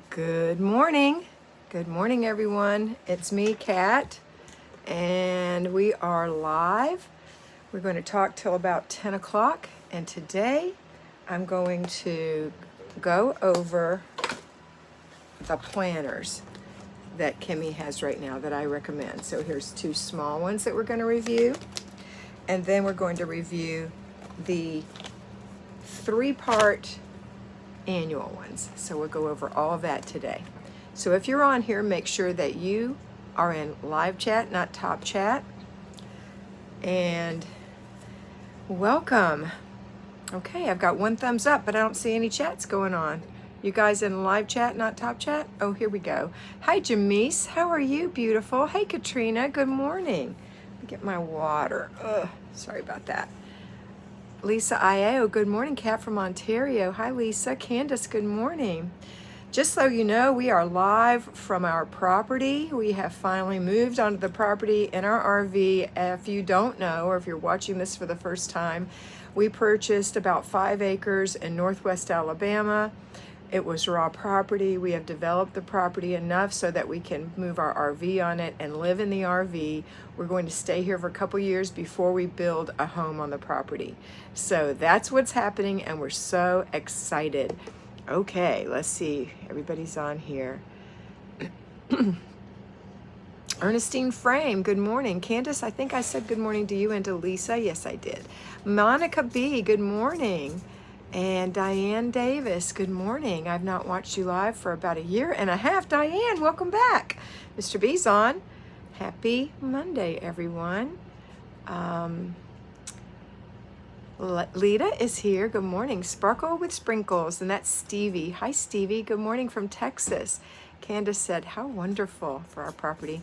Good morning. Good morning, everyone. It's me, Kat, and we are live. We're going to talk till about 10 o'clock, and today I'm going to go over the planners that Kimmy has right now that I recommend. So here's two small ones that we're going to review, and then we're going to review the three-part annual ones. So we'll go over all of that today. So if you're on here, make sure that you are in live chat, not top chat. And welcome. Okay, I've got one thumbs up, but I don't see any chats going on. You guys in live chat, not top chat? Oh, here we go. Hi, Jamise. How are you, beautiful? Hey, Katrina. Good morning. Let me get my water. Ugh, sorry about that. Lisa Iao, good morning. Kat from Ontario. Hi, Lisa. Candace, good morning. Just so you know, we are live from our property. We have finally moved onto the property in our RV. If you don't know, or if you're watching this for the first time, we purchased about 5 acres in Northwest Alabama. It was raw property. We have developed the property enough so that we can move our RV on it and live in the RV. We're going to stay here for a couple years before we build a home on the property. So that's what's happening, and we're so excited. Okay, let's see. Everybody's on here. Ernestine Frame, good morning. Candace, I think I said good morning to you and to Lisa. Yes, I did. Monica B, good morning. And Diane Davis, good morning. I've not watched you live for about a year and a half. Diane, welcome back. Mr. B's on. Happy Monday, everyone. Lita is here. Good morning. Sparkle with Sprinkles, and that's Stevie. Hi, Stevie. Good morning from Texas. Candace said, how wonderful for our property.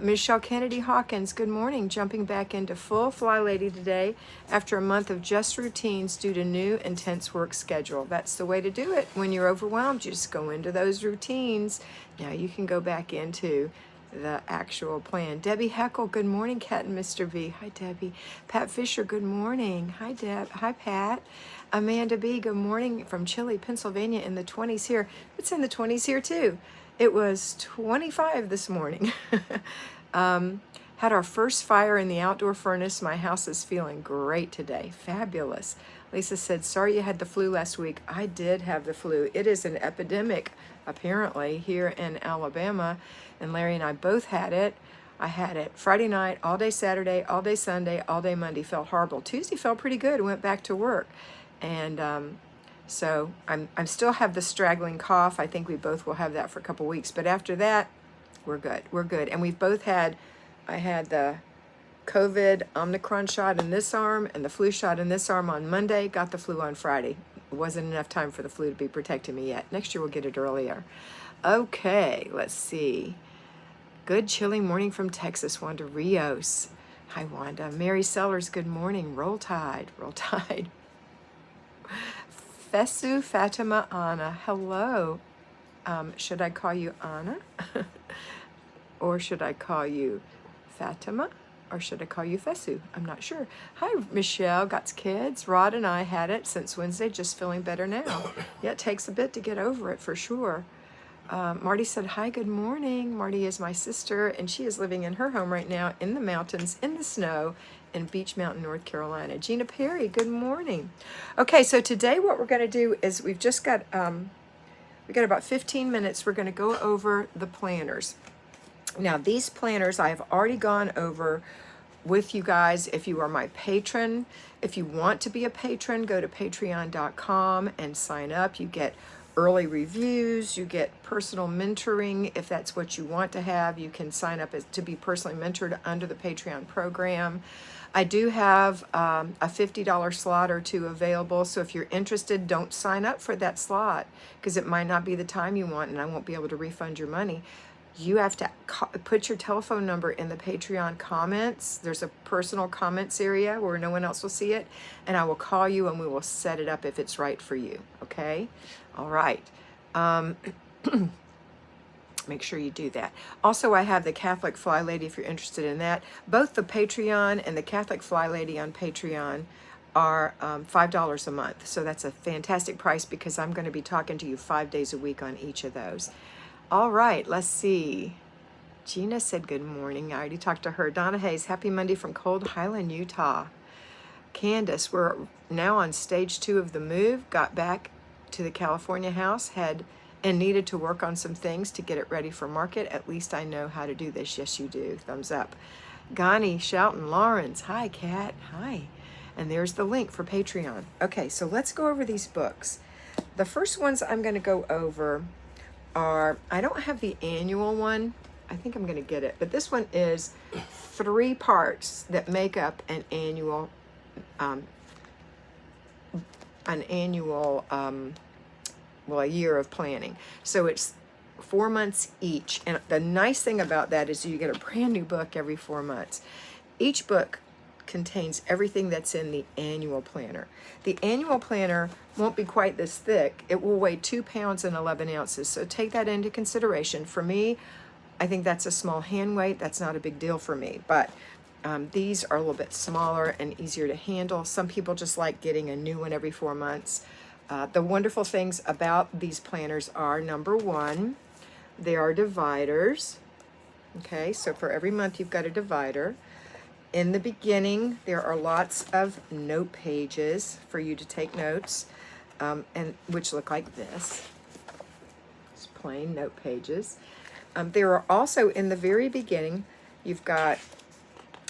Michelle Kennedy Hawkins, good morning. Jumping back into full Flylady today after a month of just routines due to new intense work schedule. That's the way to do it. When you're overwhelmed, you just go into those routines. Now you can go back into the actual plan. Debbie Heckle, good morning, Kat and Mr. V. Hi, Debbie. Pat Fisher, good morning. Hi, Deb. Hi, Pat. Amanda B, good morning from Chile, Pennsylvania, in the 20s here. It's in the 20s here, too. It was 25 this morning. Had our first fire in the outdoor furnace. My house is feeling great today. Fabulous. Lisa said, sorry you had the flu last week. I did have the flu. It is an epidemic, apparently, here in Alabama. And Larry and I both had it. I had it Friday night, all day Saturday, all day Sunday, all day Monday. Felt horrible. Tuesday felt pretty good. Went back to work. And so I'm still have the straggling cough. I think we both will have that for a couple weeks. But after that, we're good. We're good. And we've both had, I had the COVID Omicron shot in this arm and the flu shot in this arm on Monday, got the flu on Friday. It wasn't enough time for the flu to be protecting me yet. Next year we'll get it earlier. Okay, let's see. Good chilly morning from Texas, Wanda Rios. Hi, Wanda. Mary Sellers, good morning. Roll Tide, Roll Tide. Fesu Fatima Anna, hello. Should I call you Anna? Or should I call you Fatima? Or should I call you Fesu? I'm not sure. Hi, Michelle. Got kids. Rod and I had it since Wednesday, just feeling better now. Yeah, it takes a bit to get over it for sure. Marty said, hi, good morning. Marty is my sister, and she is living in her home right now in the mountains, in the snow, in Beach Mountain, North Carolina. Gina Perry, good morning. Okay, so today what we're going to do is we've just got, we got about 15 minutes. We're going to go over the planners. Now, these planners I have already gone over with you guys. If you are my patron, if you want to be a patron, go to patreon.com and sign up. You get early reviews, you get personal mentoring. If that's what you want to have, you can sign up to be personally mentored under the Patreon program. I do have a $50 slot or two available, so if you're interested, don't sign up for that slot because it might not be the time you want and I won't be able to refund your money. You have to put your telephone number in the Patreon comments. There's a personal comments area where no one else will see it, and I will call you and we will set it up if it's right for you, okay? All right. Make sure you do that. Also, I have the Catholic Flylady if you're interested in that. Both the Patreon and the Catholic Flylady on Patreon are $5 a month. So that's a fantastic price because I'm going to be talking to you 5 days a week on each of those. All right, let's see. Gina said good morning. I already talked to her. Donna Hayes, happy Monday from Cold Highland, Utah. Candace, we're now on stage 2 of the move. Got back to the California house, and needed to work on some things to get it ready for market. At least I know how to do this. Yes, you do. Thumbs up. Gani, Shelton, Lawrence. Hi, Kat. Hi. And there's the link for Patreon. Okay, so let's go over these books. The first ones I'm going to go over are, I don't have the annual one. I think I'm going to get it. But this one is 3 parts that make up an annual a year of planning. So it's 4 months each. And the nice thing about that is you get a brand new book every 4 months. Each book contains everything that's in the annual planner. The annual planner won't be quite this thick. It will weigh 2 pounds and 11 ounces. So take that into consideration. For me, I think that's a small hand weight. That's not a big deal for me. But these are a little bit smaller and easier to handle. Some people just like getting a new one every 4 months. The wonderful things about these planners are, number one, they are dividers. Okay, so for every month you've got a divider. In the beginning, there are lots of note pages for you to take notes, and which look like this. It's plain note pages. There are also, in the very beginning, you've got,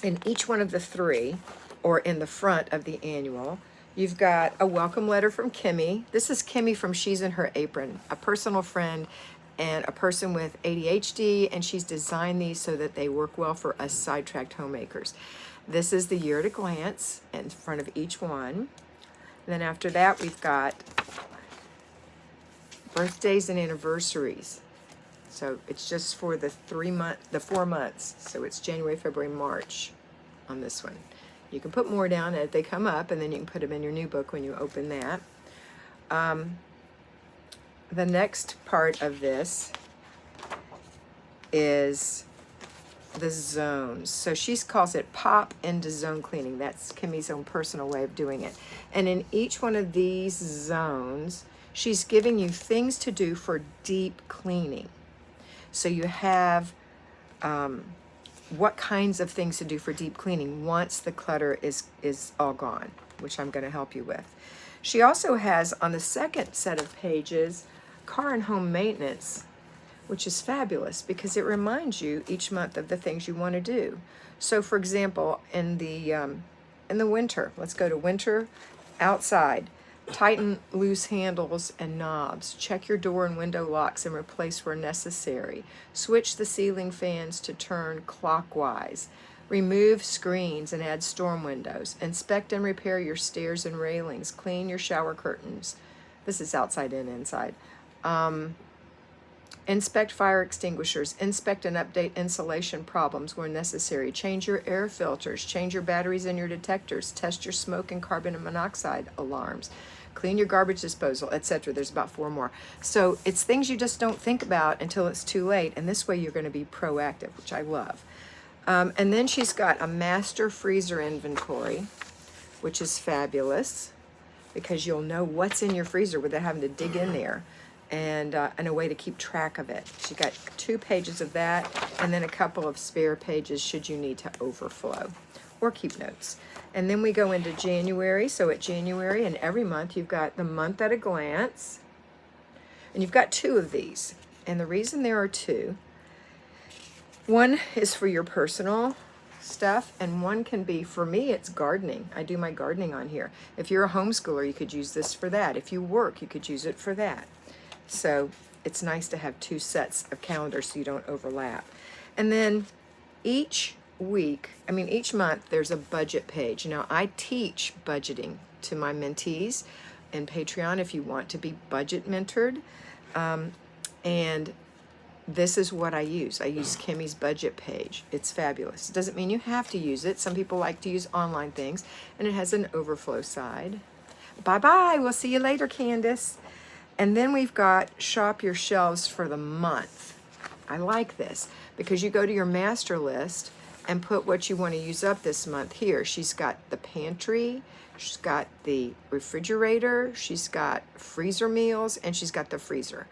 in each one of the 3, or in the front of the annual, you've got a welcome letter from Kimmy. This is Kimmy from She's in Her Apron, a personal friend and a person with ADHD, and she's designed these so that they work well for us sidetracked homemakers. This is the year at a glance in front of each one. And then after that, we've got birthdays and anniversaries. So it's just for the 4 months. So it's January, February, March on this one. You can put more down as they come up, and then you can put them in your new book when you open that. The next part of this is the zones. So she calls it pop into zone cleaning. That's Kimmy's own personal way of doing it. And in each one of these zones, she's giving you things to do for deep cleaning. So you have what kinds of things to do for deep cleaning once the clutter is all gone, which I'm going to help you with. She also has, on the second set of pages, car and home maintenance, which is fabulous because it reminds you each month of the things you want to do. So for example, in the winter, let's go to winter, outside, tighten loose handles and knobs, check your door and window locks and replace where necessary, switch the ceiling fans to turn clockwise, remove screens and add storm windows, inspect and repair your stairs and railings, clean your shower curtains. This is outside and inside. Inspect fire extinguishers, inspect and update insulation problems where necessary, change your air filters, change your batteries and your detectors, test your smoke and carbon monoxide alarms, clean your garbage disposal, etc. There's about 4 more. So it's things you just don't think about until it's too late, and this way you're going to be proactive, which I love. And then she's got a master freezer inventory, which is fabulous because you'll know what's in your freezer without having to dig in there. And a way to keep track of it. She got 2 pages of that, and then a couple of spare pages should you need to overflow or keep notes. And then we go into January. So at January and every month, you've got the month at a glance, and you've got 2 of these. And the reason there are 2, one is for your personal stuff, and one can be, for me, it's gardening. I do my gardening on here. If you're a homeschooler, you could use this for that. If you work, you could use it for that. So it's nice to have 2 sets of calendars so you don't overlap. And then each month, there's a budget page. Now, I teach budgeting to my mentees in Patreon if you want to be budget mentored. And this is what I use. I use Kimmy's budget page. It's fabulous. It doesn't mean you have to use it. Some people like to use online things, and it has an overflow side. Bye-bye. We'll see you later, Candace. And then we've got shop your shelves for the month. I like this because you go to your master list and put what you want to use up this month here. She's got the pantry, she's got the refrigerator, she's got freezer meals, and she's got the freezer.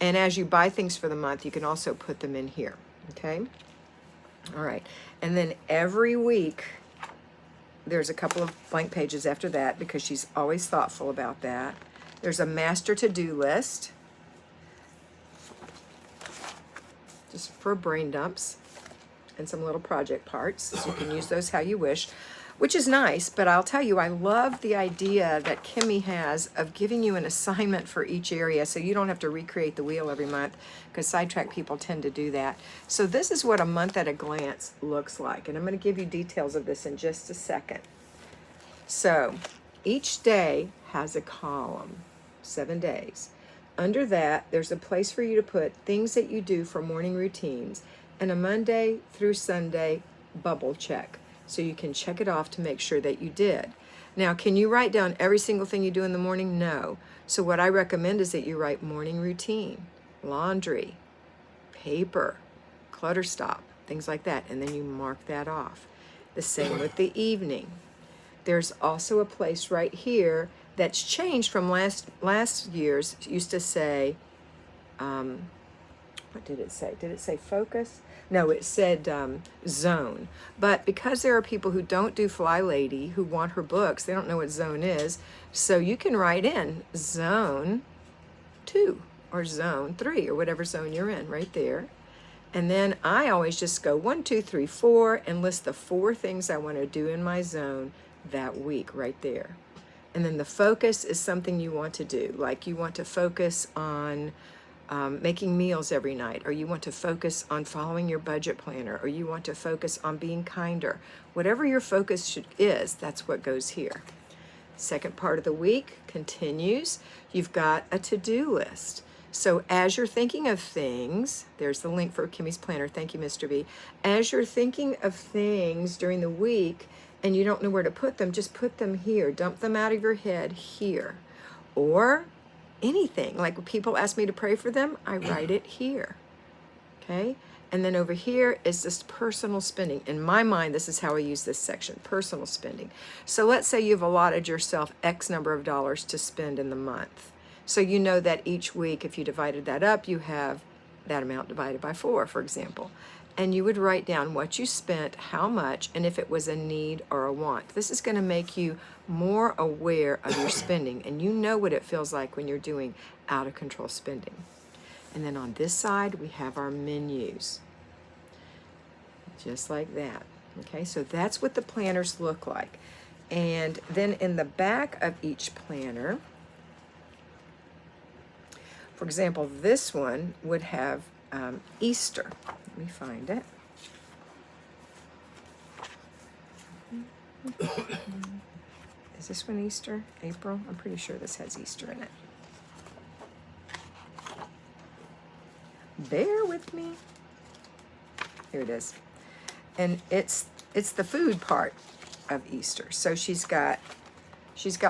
And as you buy things for the month, you can also put them in here, okay? All right, and then every week, there's a couple of blank pages after that because she's always thoughtful about that. There's a master to-do list, just for brain dumps and some little project parts, so you can use those how you wish, which is nice. But I'll tell you, I love the idea that Kimmy has of giving you an assignment for each area so you don't have to recreate the wheel every month, because sidetrack people tend to do that. So this is what a month at a glance looks like, and I'm going to give you details of this in just a second. So each day has a column, 7 days. Under that, there's a place for you to put things that you do for morning routines, and a Monday through Sunday bubble check. So you can check it off to make sure that you did. Now, can you write down every single thing you do in the morning? No. So what I recommend is that you write morning routine, laundry, paper, clutter stop, things like that, and then you mark that off. The same with the evening. There's also a place right here that's changed from last year's. It used to say, what did it say? Did it say focus? No, it said zone. But because there are people who don't do Flylady, who want her books, they don't know what zone is. So you can write in zone 2 or zone 3 or whatever zone you're in right there. And then I always just go 1, 2, 3, 4 and list the 4 things I want to do in my zone that week right there. And then the focus is something you want to do, like you want to focus on making meals every night, or you want to focus on following your budget planner, or you want to focus on being kinder. Whatever your focus is, that's what goes here. Second part of the week continues. You've got a to-do list. So as you're thinking of things, there's the link for Kimmy's planner. Thank you, Mr. B. As you're thinking of things during the week and you don't know where to put them, just put them here. Dump them out of your head here. Or anything, like when people ask me to pray for them, I write it here, okay? And then over here is just personal spending. In my mind, this is how I use this section, personal spending. So let's say you've allotted yourself X number of dollars to spend in the month. So you know that each week, if you divided that up, you have that amount divided by 4, for example. And you would write down what you spent, how much, and if it was a need or a want. This is going to make you more aware of your spending, and you know what it feels like when you're doing out of control spending. And then on this side, we have our menus, just like that. Okay, so that's what the planners look like. And then in the back of each planner, for example, this one would have Easter. Let me find it. Is this one Easter? April? I'm pretty sure this has Easter in it. Bear with me. Here it is. And it's the food part of Easter. So she's got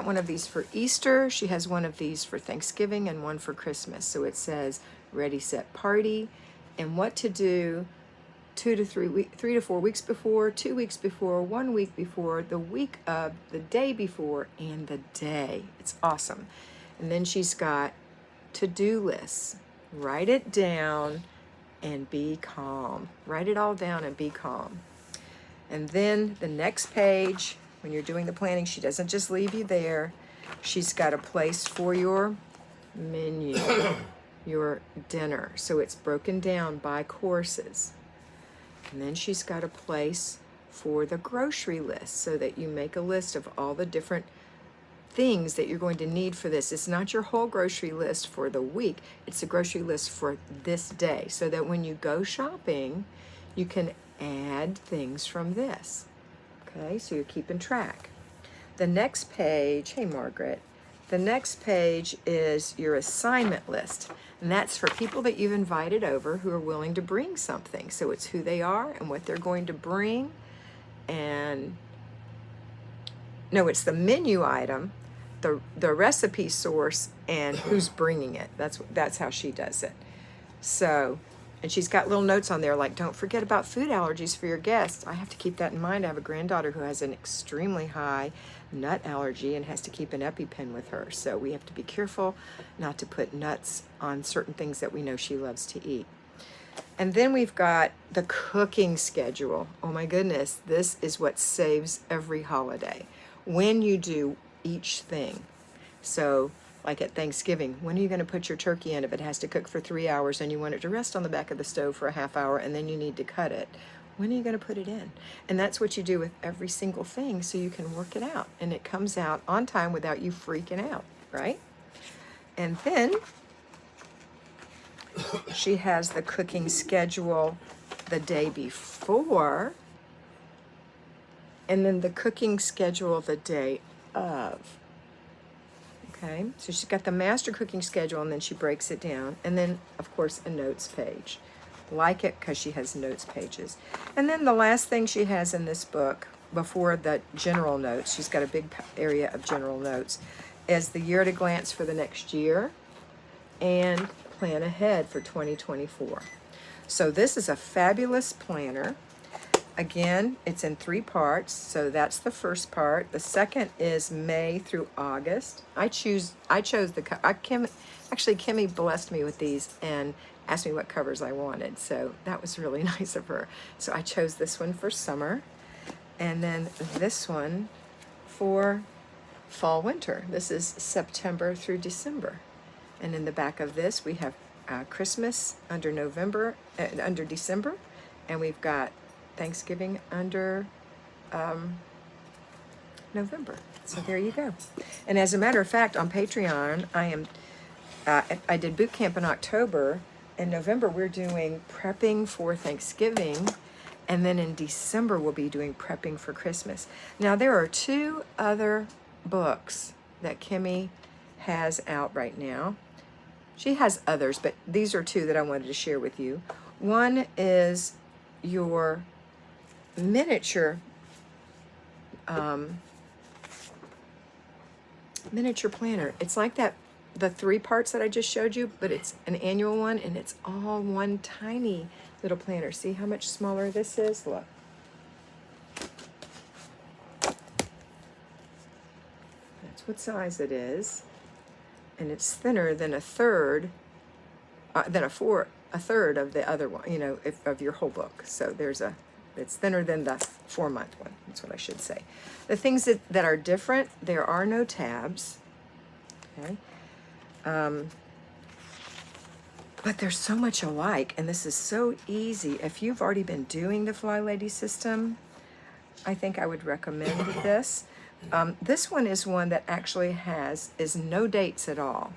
one of these for Easter, she has one of these for Thanksgiving, and one for Christmas. So it says ready, set, party, and what to do 3 to 4 weeks before, 2 weeks before, 1 week before, the week of, the day before, and the day. It's awesome. And then she's got to-do lists. Write it down and be calm. Write it all down and be calm. And then the next page, when you're doing the planning, she doesn't just leave you there. She's got a place for your menu, your dinner. So it's broken down by courses. And then she's got a place for the grocery list so that you make a list of all the different things that you're going to need for this. It's not your whole grocery list for the week. It's a grocery list for this day so that when you go shopping, you can add things from this. Okay, so you're keeping track. The next page, hey Margaret, the next page is your assignment list. And that's for people that you've invited over who are willing to bring something. So it's who they are and what they're going to bring. And no, it's the menu item, the recipe source, and who's bringing it. That's how she does it. So And she's got little notes on there like, don't forget about food allergies for your guests. I have to keep that in mind. I have a granddaughter who has an extremely high nut allergy and has to keep an EpiPen with her. So we have to be careful not to put nuts on certain things that we know she loves to eat. And then we've got the cooking schedule. Oh my goodness, this is what saves every holiday. When you do each thing. So like at Thanksgiving, when are you going to put your turkey in if it has to cook for 3 hours and you want it to rest on the back of the stove for a half hour and then you need to cut it? When are you going to put it in? And that's what you do with every single thing so you can work it out. And it comes out on time without you freaking out, right? And then she has the cooking schedule the day before, and then the cooking schedule the day of. Okay, so she's got the master cooking schedule, and then she breaks it down, and then, of course, a notes page. Like it because she has notes pages. And then the last thing she has in this book, before the general notes, she's got a big area of general notes, is the year at a glance for the next year, and plan ahead for 2024. So this is a fabulous planner. Again, it's in 3 parts, so that's the first part. The second is May through August. I chose Kimmy blessed me with these and asked me what covers I wanted, so that was really nice of her. So I chose this one for summer, and then this one for fall winter. This is September through December. And in the back of this, we have Christmas under December, and we've got Thanksgiving under November. So there you go. And as a matter of fact, on Patreon, I did boot camp in October. In November, we're doing prepping for Thanksgiving, and then in December, we'll be doing prepping for Christmas. Now, there are 2 other books that Kimmy has out right now. She has others, but these are 2 that I wanted to share with you. One is your miniature planner. It's like that, the 3 parts that I just showed you, but it's an annual one, and it's all one tiny little planner. See how much smaller this is? Look. That's what size it is. And it's thinner than a third of the other one, of your whole book. So it's thinner than the 4-month one. That's what I should say. The things that are different, there are no tabs. Okay. But they're so much alike, and this is so easy. If you've already been doing the Flylady system, I think I would recommend this. This one is one that actually is no dates at all.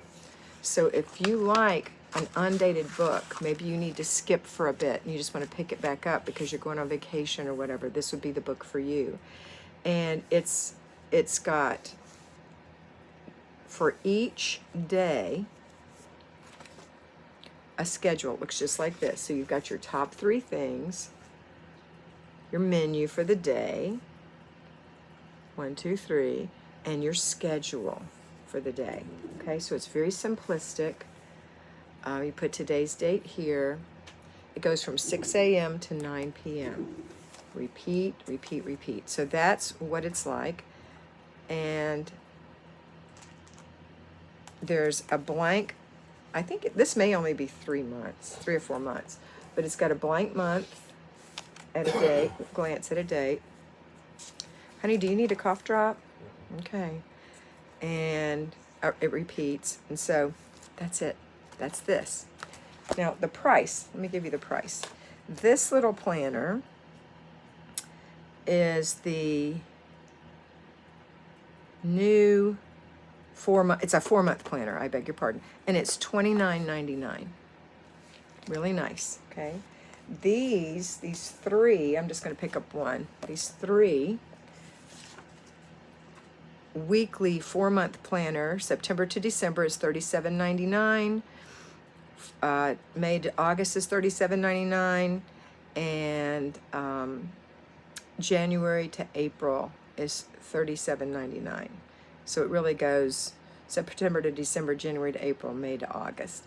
So if you like an undated book, maybe you need to skip for a bit and you just want to pick it back up because you're going on vacation or whatever, this would be the book for you. And it's got, for each day, a schedule. It looks just like this. So you've got your top 3 things, your menu for the day, 1, 2, 3, and your schedule for the day. Okay, so it's very simplistic. You put today's date here. It goes from 6 a.m. to 9 p.m. Repeat, repeat, repeat. So that's what it's like. And there's a blank, I think this may only be 3 or 4 months, but it's got a blank month at a date, glance at a date. Honey, do you need a cough drop? Okay. And it repeats. And so that's it. That's this. Now, the price. Let me give you the price. This little planner is the new 4-month. It's a 4-month planner, I beg your pardon. And it's $29.99. Really nice, okay? These 3, I'm just going to pick up one. These 3 weekly 4-month planner, September to December, is $37.99. May to August is $37.99, and January to April is $37.99. So it really goes September to December, January to April, May to August.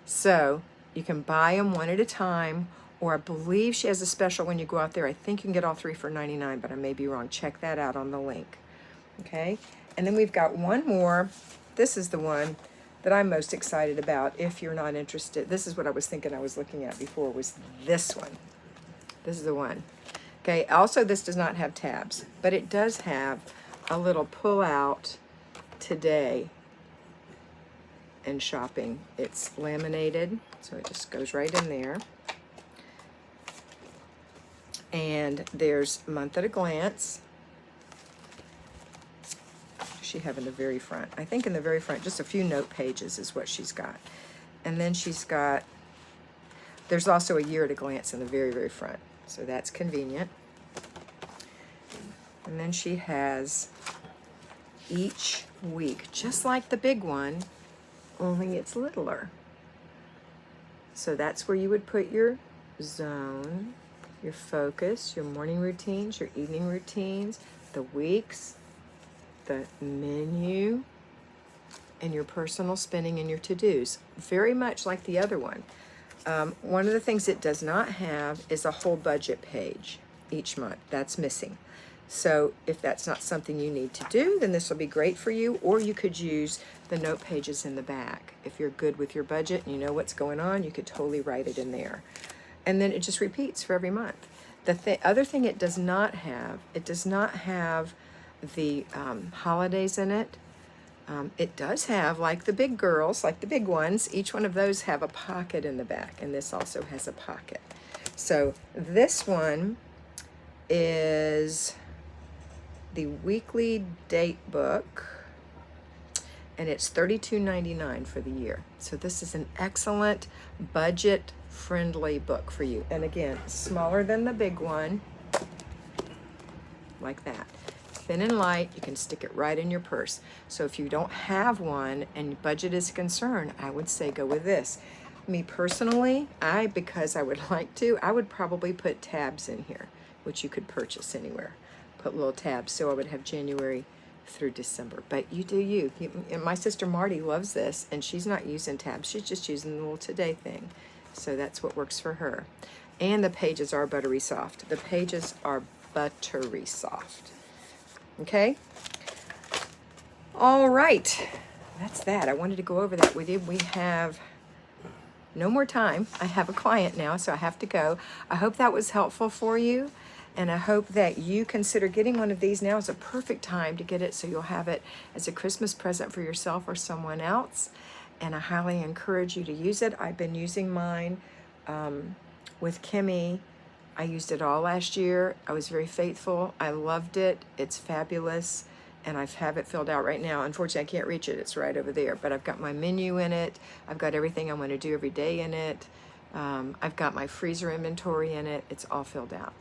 So You can buy them one at a time, or I believe she has a special when you go out there. I think you can get all 3 for $99, but I may be wrong. Check that out on the link. Okay, and then we've got one more. This is the one that I'm most excited about. If you're not interested, this is what I was thinking I was looking at before, was this one. This is the one. Okay, also this does not have tabs, but it does have a little pull out today and shopping. It's laminated, so it just goes right in there. And there's month at a glance. She have in the very front. I think in the very front, just a few note pages is what she's got. And then she's got, there's also a year at a glance in the very, very front. So that's convenient. And then she has each week, just like the big one, only it's littler. So that's where you would put your zone, your focus, your morning routines, your evening routines, the weeks, the menu, and your personal spending and your to-dos. Very much like the other one. One of the things it does not have is a whole budget page each month. That's missing. So if that's not something you need to do, then this will be great for you, or you could use the note pages in the back. If you're good with your budget and you know what's going on, you could totally write it in there. And then it just repeats for every month. The other thing it does not have the holidays in it. It does have, like the big girls, like the big ones, each one of those have a pocket in the back, and this also has a pocket. So this one is the weekly date book, and it's $32.99 for the year. So this is an excellent budget-friendly book for you. And again, smaller than the big one, like that. Thin and light, you can stick it right in your purse. So if you don't have one and budget is a concern, I would say go with this. Me personally, because I would like to, I would probably put tabs in here, which you could purchase anywhere. Put little tabs, so I would have January through December. But you do you. And my sister Marty loves this, and she's not using tabs. She's just using the little today thing. So that's what works for her. And the pages are buttery soft. The pages are buttery soft. Okay? All right. That's that. I wanted to go over that with you. We have no more time. I have a client now, so I have to go. I hope that was helpful for you, and I hope that you consider getting one of these. Now is a perfect time to get it, so you'll have it as a Christmas present for yourself or someone else, and I highly encourage you to use it. I've been using mine with Kimmy. I used it all last year. I was very faithful. I loved it. It's fabulous. And I have it filled out right now. Unfortunately, I can't reach it. It's right over there. But I've got my menu in it. I've got everything I want to do every day in it. I've got my freezer inventory in it. It's all filled out.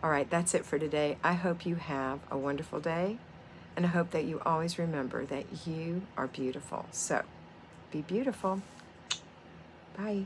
All right, that's it for today. I hope you have a wonderful day. And I hope that you always remember that you are beautiful. So, be beautiful. Bye.